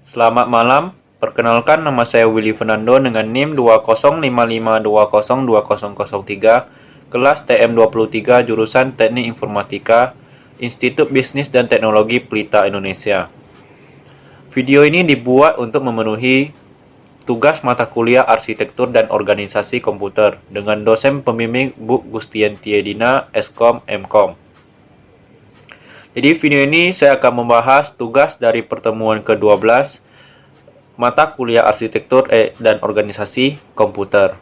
Selamat malam, perkenalkan nama saya Willy Fernando dengan NIM 2055202003, kelas TM23 jurusan Teknik Informatika, Institut Bisnis dan Teknologi Pelita Indonesia. Video ini dibuat untuk memenuhi tugas mata kuliah Arsitektur dan Organisasi Komputer dengan dosen pembimbing Bu Gustianti Edina, Eskom, Mkom. Jadi video ini saya akan membahas tugas dari pertemuan ke-12 mata kuliah Arsitektur dan Organisasi Komputer.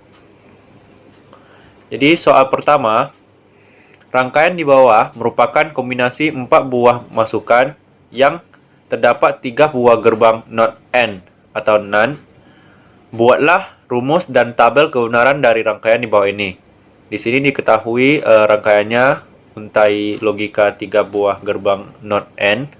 Jadi soal pertama, rangkaian di bawah merupakan kombinasi 4 buah masukan yang terdapat 3 buah gerbang not AND atau NAND. Buatlah rumus dan tabel kebenaran dari rangkaian di bawah ini. Di sini diketahui rangkaiannya untai logika 3 buah gerbang not AND.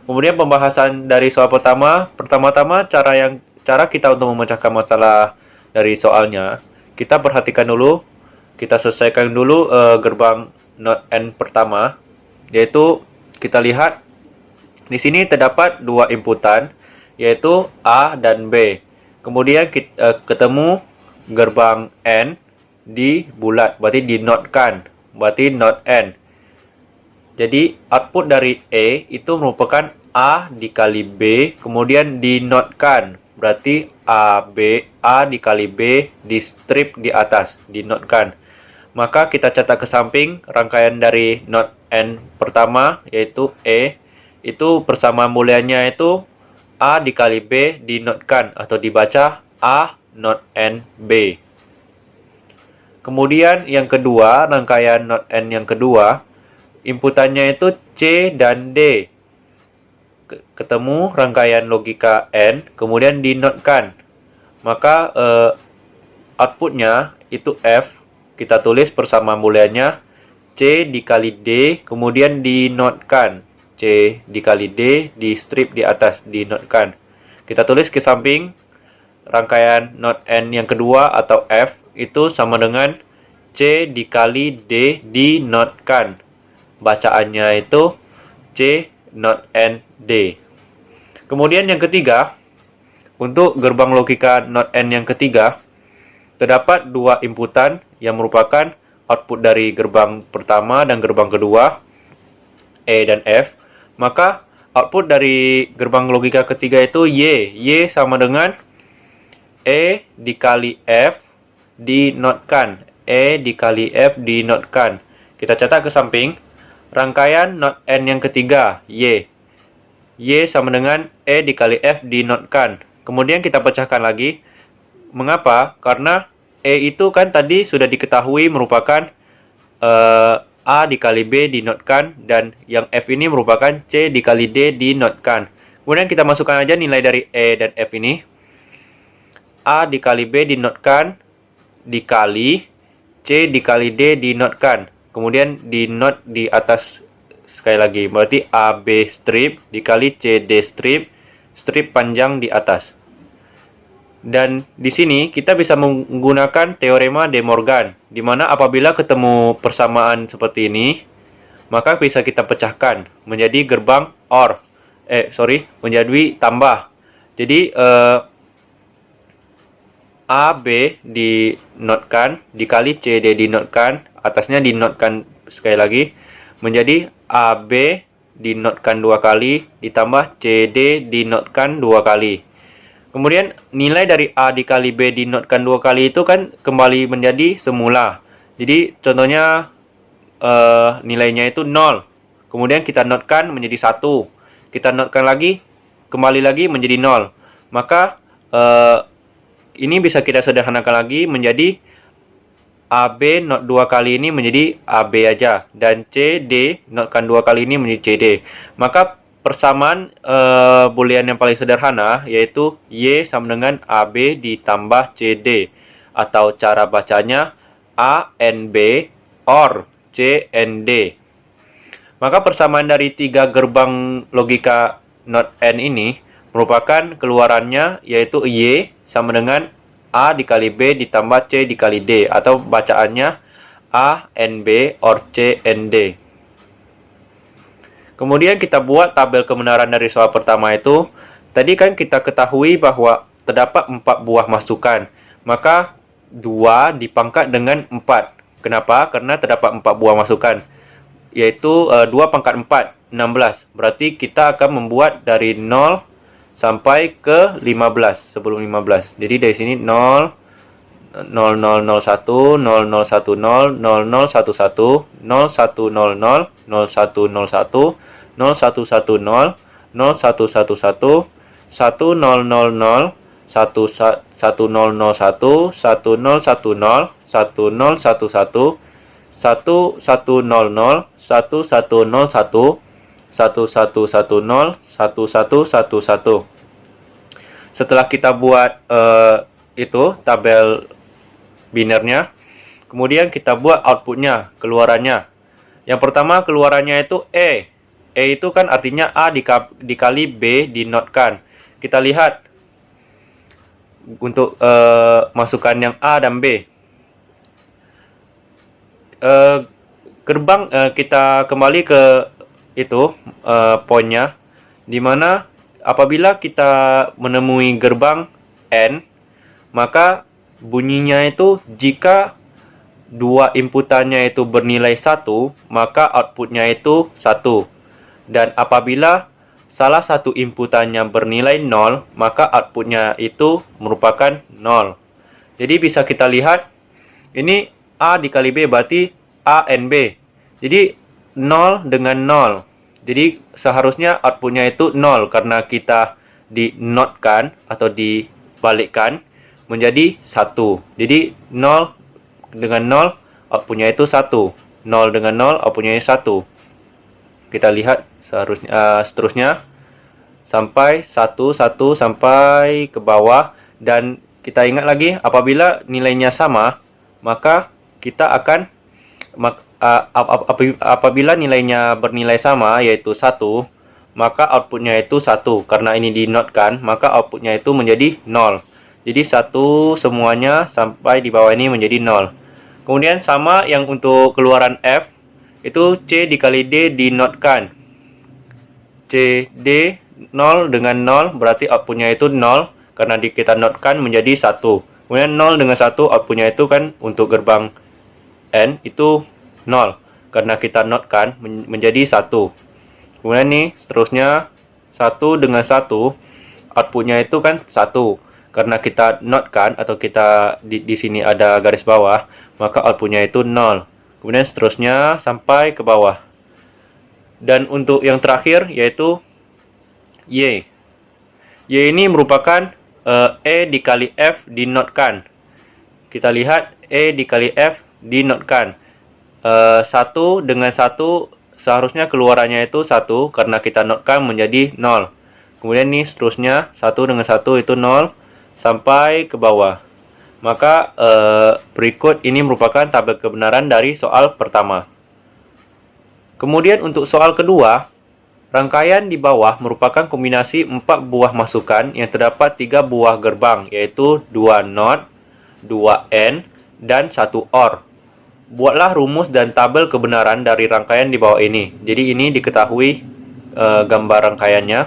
Kemudian pembahasan dari soal pertama-tama cara kita untuk memecahkan masalah dari soalnya. Kita perhatikan dulu, kita selesaikan dulu gerbang not AND pertama, yaitu kita lihat di sini terdapat 2 inputan, yaitu A dan B. Kemudian kita ketemu gerbang AND di bulat, berarti dinotkan, berarti not AND. Jadi output dari A itu merupakan A dikali B, kemudian dinotkan, berarti A dikali B di strip di atas, dinotkan. Maka kita catat ke samping rangkaian dari not AND pertama, yaitu A, itu persamaan booleannya itu A dikali B dinotkan atau dibaca A not AND B. Kemudian yang kedua, rangkaian not AND yang kedua, inputannya itu C dan D. Ketemu rangkaian logika AND, kemudian dinotkan. Maka outputnya itu F, kita tulis persamaan booleannya C dikali D, kemudian dinotkan. C dikali D di strip di atas, dinotkan. Kita tulis ke samping rangkaian not AND yang kedua atau F itu sama dengan C dikali D dinotkan. Bacaannya itu C not AND D. Kemudian yang ketiga, untuk gerbang logika not AND yang ketiga, terdapat 2 inputan yang merupakan output dari gerbang pertama dan gerbang kedua, E dan F. Maka output dari gerbang logika ketiga itu Y. Y sama dengan E dikali F dinotkan. E dikali F dinotkan. Kita catat ke samping rangkaian not AND yang ketiga, Y. Y sama dengan E dikali F dinotkan. Kemudian kita pecahkan lagi. Mengapa? Karena E itu kan tadi sudah diketahui merupakan A dikali B dinotkan, dan yang F ini merupakan C dikali D dinotkan. Kemudian kita masukkan aja nilai dari E dan F ini. A dikali B dinotkan dikali C dikali D dinotkan. Kemudian dinot di atas sekali lagi, berarti AB strip dikali CD strip, strip panjang di atas. Dan di sini kita bisa menggunakan teorema De Morgan, di mana apabila ketemu persamaan seperti ini, maka bisa kita pecahkan menjadi gerbang OR. Menjadi tambah. Jadi AB dinotkan dikali CD dinotkan, atasnya dinotkan sekali lagi, menjadi AB dinotkan 2 kali ditambah CD dinotkan 2 kali. Kemudian nilai dari A dikali B dinotkan 2 kali itu kan kembali menjadi semula. Jadi contohnya nilainya itu 0. Kemudian kita notkan menjadi 1. Kita notkan lagi, kembali lagi menjadi 0. Maka ini bisa kita sederhanakan lagi menjadi AB not 2 kali ini menjadi AB aja, dan CD notkan 2 kali ini menjadi CD. Maka persamaan boolean yang paling sederhana yaitu Y sama dengan AB ditambah CD, atau cara bacanya A N B OR C N D. Maka persamaan dari 3 gerbang logika not AND ini merupakan keluarannya yaitu Y sama dengan A dikali B ditambah C dikali D, atau bacaannya A N B OR C N D. Kemudian kita buat tabel kebenaran dari soal pertama itu. Tadi kan kita ketahui bahwa terdapat 4 buah masukan. Maka 2 dipangkat dengan 4. Kenapa? Karena terdapat 4 buah masukan. Yaitu 2 pangkat 4, 16. Berarti kita akan membuat dari 0 sampai ke 15, sebelum 15. Jadi dari sini 0, 0001, 0010, 0011, 0100, 0101, 0110, 0111, 1000, 1001, 1010, 1011, 1100, 1101, 1110, 1111. Setelah kita buat itu tabel binernya, kemudian kita buat outputnya, keluarannya. Yang pertama keluarannya itu E. E itu kan artinya A dikali B dinotkan. Kita lihat untuk masukan yang A dan B. Kita kembali ke itu poinnya, dimana apabila kita menemui gerbang N, maka bunyinya itu jika dua inputannya itu bernilai 1, maka outputnya itu 1. Dan apabila salah satu inputannya bernilai 0, maka outputnya itu merupakan 0. Jadi bisa kita lihat, ini A dikali B berarti A N B. Jadi 0 dengan 0. Jadi seharusnya outputnya itu 0 karena kita dinotkan atau dibalikkan menjadi 1. Jadi 0 dengan 0 outputnya itu 1. 0 dengan 0 outputnya 1. Kita lihat seterusnya sampai 1 sampai ke bawah, dan kita ingat lagi apabila nilainya sama, maka kita akan apabila nilainya bernilai sama yaitu 1, maka outputnya itu 1. Karena ini dinotkan, maka outputnya itu menjadi 0. Jadi 1 semuanya sampai di bawah ini menjadi 0. Kemudian sama yang untuk keluaran F, itu C dikali D dinotkan. C, D, 0 dengan 0 berarti outputnya itu 0. Karena kita notkan menjadi 1. Kemudian 0 dengan 1 outputnya itu kan untuk gerbang N itu 0. Karena kita notkan menjadi 1. Kemudian nih seterusnya 1 dengan 1 outputnya itu kan 1. Karena kita notkan atau kita di sini ada garis bawah, maka outputnya itu 0. Kemudian seterusnya sampai ke bawah. Dan untuk yang terakhir yaitu Y. Y ini merupakan E dikali F dinotkan. Kita lihat E dikali F dinotkan. 1 dengan 1 seharusnya keluarannya itu 1 karena kita notkan menjadi 0. Kemudian nih seterusnya 1 dengan 1 itu 0 sampai ke bawah. Maka berikut ini merupakan tabel kebenaran dari soal pertama. Kemudian untuk soal kedua, rangkaian di bawah merupakan kombinasi 4 buah masukan yang terdapat 3 buah gerbang, yaitu 2 NOT, 2 AND, dan 1 OR. Buatlah rumus dan tabel kebenaran dari rangkaian di bawah ini. Jadi ini diketahui gambar rangkaiannya.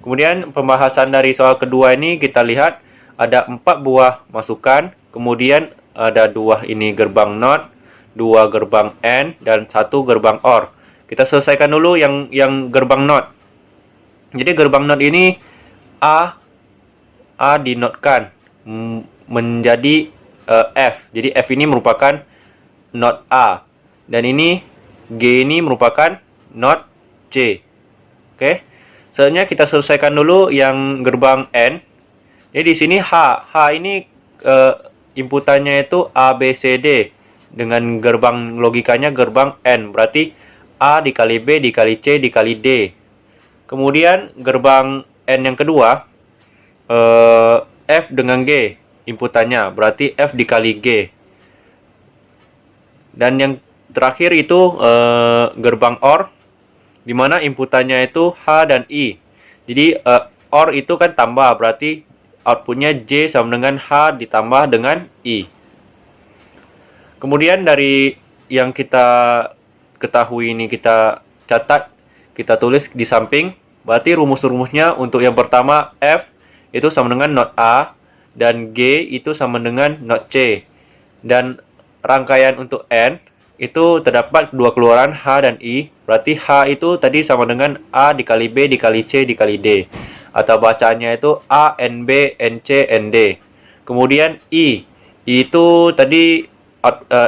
Kemudian pembahasan dari soal kedua ini kita lihat ada 4 buah masukan, kemudian ada 2 ini gerbang NOT, 2 gerbang AND, dan 1 gerbang OR. Kita selesaikan dulu yang gerbang NOT. Jadi gerbang NOT ini A dinotkan menjadi F. Jadi F ini merupakan NOT A. Dan ini G ini merupakan NOT C. Oke. Selanjutnya kita selesaikan dulu yang gerbang N. Jadi di sini H ini inputannya itu A, B, C, D. Dengan gerbang logikanya gerbang N. Berarti A dikali B dikali C dikali D. Kemudian gerbang N yang kedua, F dengan G inputannya. Berarti F dikali G. Dan yang terakhir itu gerbang OR, di mana inputannya itu H dan I. Jadi OR itu kan tambah, berarti outputnya J sama dengan H ditambah dengan I. Kemudian dari yang kita ketahui ini kita catat kita tulis di samping. Berarti rumus-rumusnya untuk yang pertama F itu sama dengan not A, dan G itu sama dengan not C. Dan rangkaian untuk N itu terdapat dua keluaran H dan I. Berarti H itu tadi sama dengan A dikali B dikali C dikali D. Atau bacaannya itu A, N, B, N, C, N, D. Kemudian I itu tadi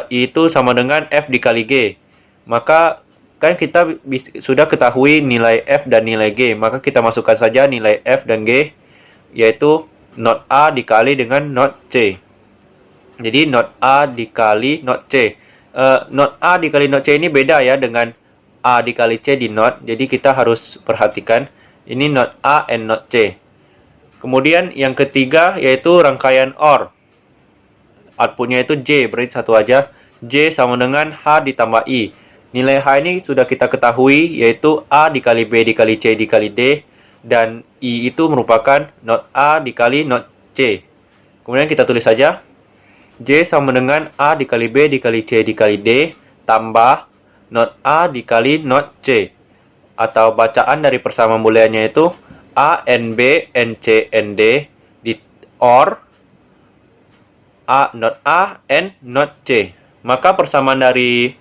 I itu sama dengan F dikali G. Maka kan kita sudah ketahui nilai F dan nilai G. Maka kita masukkan saja nilai F dan G, yaitu not A dikali dengan not C. Jadi not A dikali not C. Not A dikali not C ini beda ya dengan A dikali C di not. Jadi kita harus perhatikan ini not A and not C. Kemudian yang ketiga yaitu rangkaian OR. Outputnya itu J, berarti satu aja. J sama dengan H ditambah I. Nilai H ini sudah kita ketahui yaitu A dikali B dikali C dikali D. Dan I itu merupakan not A dikali not C. Kemudian kita tulis saja J sama dengan A dikali B dikali C dikali D tambah not A dikali not C. Atau bacaan dari persamaan booleannya itu A, N, B, N, C, N, D di OR A, not A, N, not C. Maka persamaan dari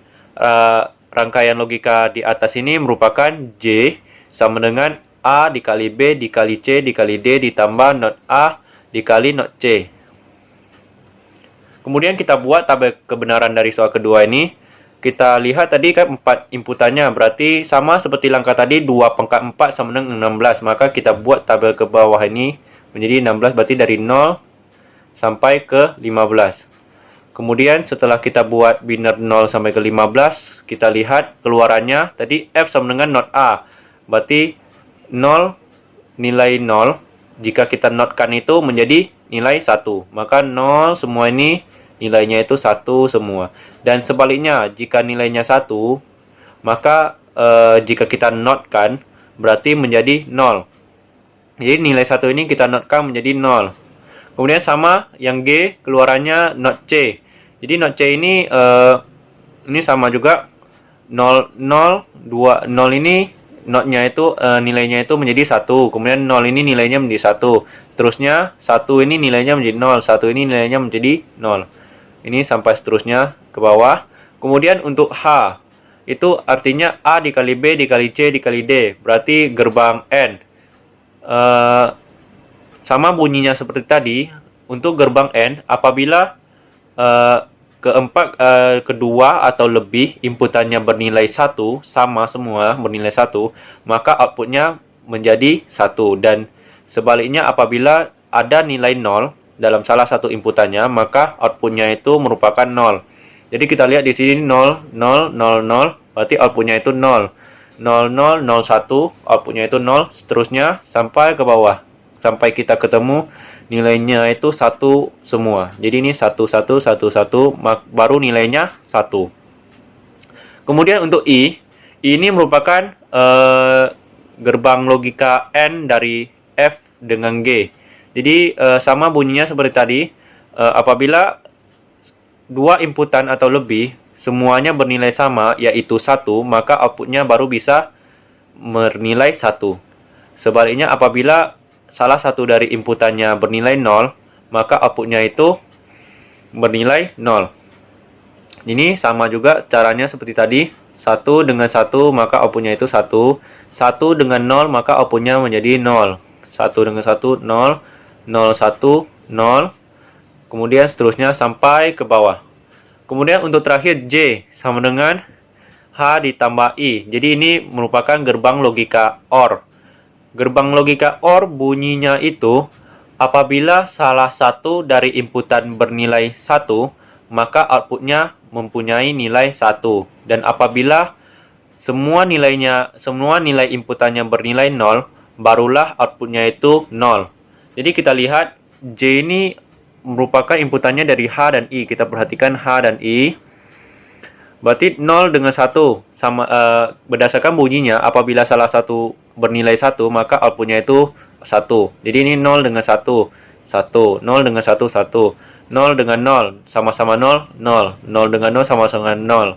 rangkaian logika di atas ini merupakan J sama dengan A dikali B dikali C dikali D ditambah not A dikali not C. Kemudian kita buat tabel kebenaran dari soal kedua ini. Kita lihat tadi kan 4 inputannya, berarti sama seperti langkah tadi 2 pangkat 4 sama dengan 16. Maka kita buat tabel ke bawah ini menjadi 16, berarti dari 0 sampai ke 15. Kemudian setelah kita buat biner 0 sampai ke 15, kita lihat keluarannya tadi F sama dengan not A. Berarti 0 nilai 0 jika kita notkan itu menjadi nilai 1. Maka 0 semua ini nilainya itu 1 semua. Dan sebaliknya jika nilainya 1, maka jika kita notkan berarti menjadi 0. Jadi nilai 1 ini kita notkan menjadi 0. Kemudian sama yang G keluarannya not C. Jadi not C ini sama juga 0 0 2 0 ini notnya itu nilainya itu menjadi 1. Kemudian 0 ini nilainya menjadi 1. Seterusnya 1 ini nilainya menjadi 0. 1 ini nilainya menjadi 0. Ini sampai seterusnya ke bawah. Kemudian untuk H itu artinya A dikali B dikali C dikali D. Berarti gerbang N. Sama bunyinya seperti tadi. Untuk gerbang N apabila kedua atau lebih inputannya bernilai 1, sama semua bernilai 1, maka outputnya menjadi 1. Dan sebaliknya apabila ada nilai 0 dalam salah satu inputannya, maka outputnya itu merupakan 0. Jadi kita lihat di sini 0 0 0 0, berarti outputnya itu 0. 0 0 0 1, outputnya itu 0, seterusnya sampai ke bawah sampai kita ketemu nilainya itu 1 semua. Jadi ini 1 1 1 1, baru nilainya 1. Kemudian untuk I ini merupakan gerbang logika N dari F dengan G. Jadi sama bunyinya seperti tadi. Apabila dua inputan atau lebih semuanya bernilai sama yaitu 1, maka outputnya baru bisa bernilai 1. Sebaliknya apabila salah satu dari inputannya bernilai 0, maka outputnya itu bernilai 0. Ini sama juga caranya seperti tadi. 1 dengan 1 maka outputnya itu 1. 1 dengan 0 maka outputnya menjadi 0. 1 dengan 1 0, 0 1 0. Kemudian seterusnya sampai ke bawah. Kemudian untuk terakhir J sama dengan H ditambah I. Jadi ini merupakan gerbang logika OR. Gerbang logika OR bunyinya itu apabila salah satu dari inputan bernilai 1, maka outputnya mempunyai nilai 1. Dan apabila semua nilai inputannya bernilai 0, barulah outputnya itu 0. Jadi kita lihat J ini merupakan inputannya dari H dan I. Kita perhatikan H dan I. Berarti 0 dengan 1 sama berdasarkan bunyinya apabila salah satu bernilai 1, maka outputnya itu 1. Jadi ini 0 dengan 1, 1, 0 dengan 1, 1, 0 dengan 0, sama-sama 0, 0, 0 dengan 0, sama-sama 0,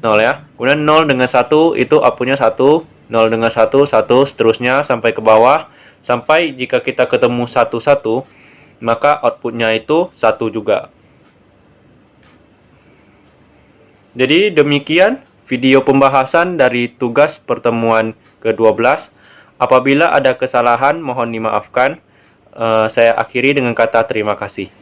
0 ya. Kemudian 0 dengan 1 itu outputnya 1, 0 dengan 1, 1, seterusnya sampai ke bawah. Sampai jika kita ketemu 1, 1, maka outputnya itu 1 juga. Jadi demikian video pembahasan dari tugas pertemuan ke-12. Apabila ada kesalahan mohon dimaafkan. Saya akhiri dengan kata terima kasih.